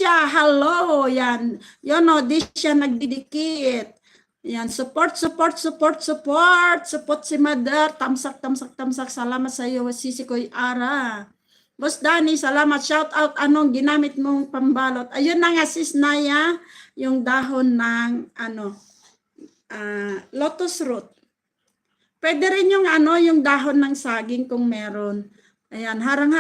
Disha, hello. Yan. Yun o, Disha nagdidikit. Yan, support si Mother. Tamsak. Salamat sa iyo, Sisi Koy Ara. Boss Danny, salamat. Shout out, anong ginamit mong pambalot? Ayun na nga, Sis Naya, yung dahon ng, lotus root. Pwede rin yung, yung dahon ng saging kung meron. Ayan, harang.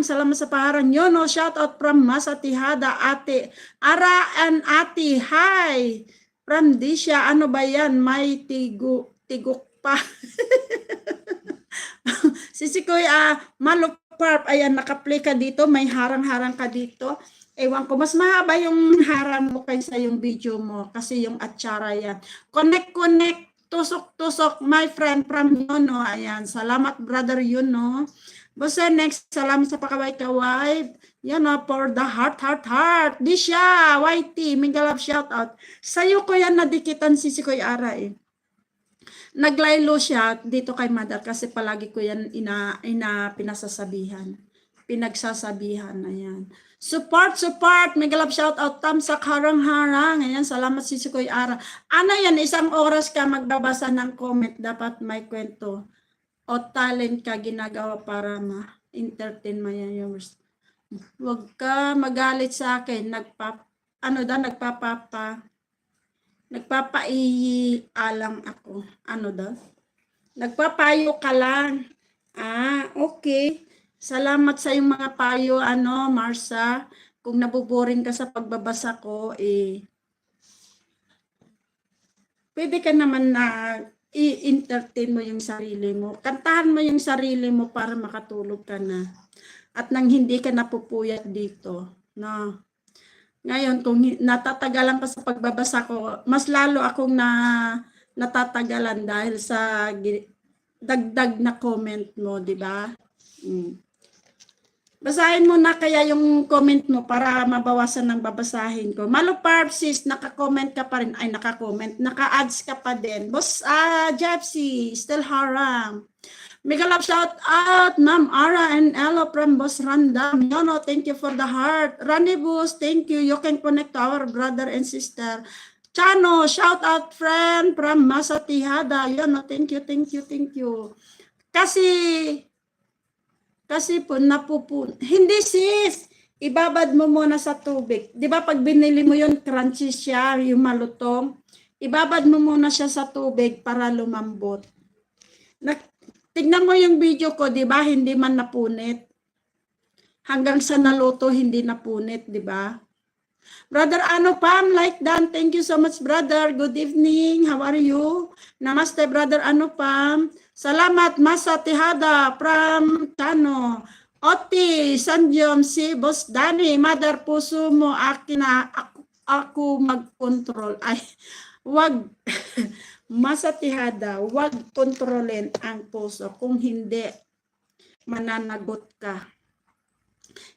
Salamat sa paharang. Yun, shout out from Masatihada, Ate. Ara and Ate, hi. From Disha, ano ba yan? May tiguk pa. Sisi Koy, Maluparp, ayan, nakaplay ka dito. May harang ka dito. Ewan ko, mas mahaba yung harang mo kaysa yung video mo. Kasi yung atsara yan. Connect. Tusok, my friend from Yuno. Ayan, salamat brother Yuno. Basta next, salamat sa pakaway-kaway. Yan for the heart. Disha, YT, Mingalab shout out. Sa'yo ko yan nadikitan Sisi Koy Ara eh. Naglaylo siya dito kay Mother kasi palagi ko yan pinagsasabihan. Ayan. Support. Megalab shout out. Tamsak harang. Ayan, salamat Sisi Koy Ara. Ano yan, isang oras ka magbabasa ng comment. Dapat may kwento o talent ka ginagawa para ma-entertain mo yan yung Huwag ka magalit sa akin. Nagpapaialang ako. Nagpapayo ka lang. Okay. Salamat sa yung mga payo, Marsa. Kung nabuboring ka sa pagbabasa ko, pwede ka naman na i-entertain mo yung sarili mo. Kantahan mo yung sarili mo para makatulog ka na. At nang hindi ka napupuyat dito. No? Ngayon, kung natatagalan ka sa pagbabasa ko, mas lalo akong natatagalan dahil sa dagdag na comment mo, di ba? Basahin mo na kaya yung comment mo para mabawasan ng babasahin ko. Maluparp sis, naka-comment ka pa rin. Ay, naka-comment. Naka-ads ka pa din. Boss, Jepsy, still haram. Megalab shout out, Ma'am Ara and Ella from Boss Randam. Yono, thank you for the heart. Ranibus, thank you. You can connect to our brother and sister. Chano, shout out friend from Masatihada. Yono, thank you. Kasi po hindi sis, ibabad mo muna sa tubig. 'Di ba pag binili mo yon crunchy siya, yung malutong, ibabad mo muna siya sa tubig para lumambot. Tignan mo yung video ko, 'di ba? Hindi man napunit. Hanggang sa naluto hindi napunit, 'di ba? Brother Pam, like Dan, thank you so much brother. Good evening. How are you? Namaste brother Pam. Salamat Masatihada from Tano. Oti, Sanjom, si Boss Danny, Mother puso mo akin na ako mag-control. Ay, wag Masatihada, wag kontrolin ang puso. Kung hindi, mananagot ka.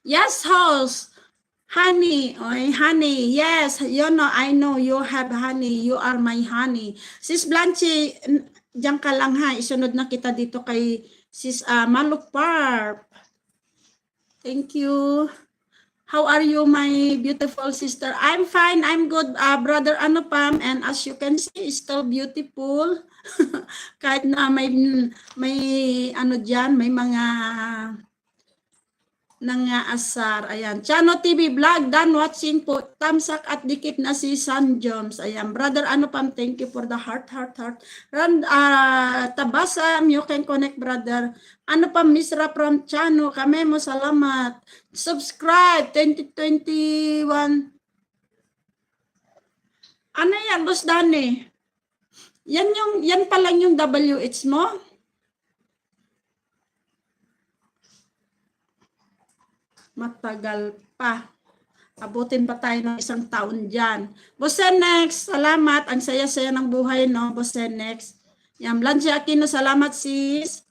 Yes, host. Honey, honey, yes, I know you have honey, you are my honey. Sis Blanche, diyan ka lang ha, isunod na kita dito kay Sis Maluparp. Thank you. How are you, my beautiful sister? I'm fine, I'm good, brother Pam, and as you can see, still beautiful. Kahit na may dyan, may mga nangaasar. Ayan. Chano TV Vlog, done watching po. Tamsak at dikit na si San Joms. Ayan. Brother Pam, thank you for the heart. Tabasam, you can connect, brother. Pam, Misra from Chano. Kami mo, salamat. Subscribe, 2021. Ano yan, Boss Danny? Yan pa lang yung WH mo? Matagal pa. Abutin pa tayo ng 1 taon dyan. Boss next, salamat. Ang saya-saya ng buhay, no? Boss next. Yan, Blanche Aquino, salamat sis.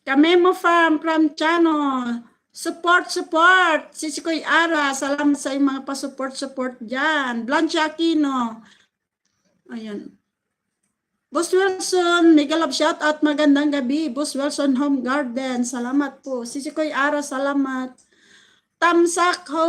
Kami mo from Chano. Support. Sisi Koy Ara, salamat sa mga pa-support dyan. Blanche Aquino. Ayan. Boss Wilson, Megalab shout out, magandang gabi. Boss Wilson Home Garden, salamat po. Sisi Koy Ara, salamat. Tamsak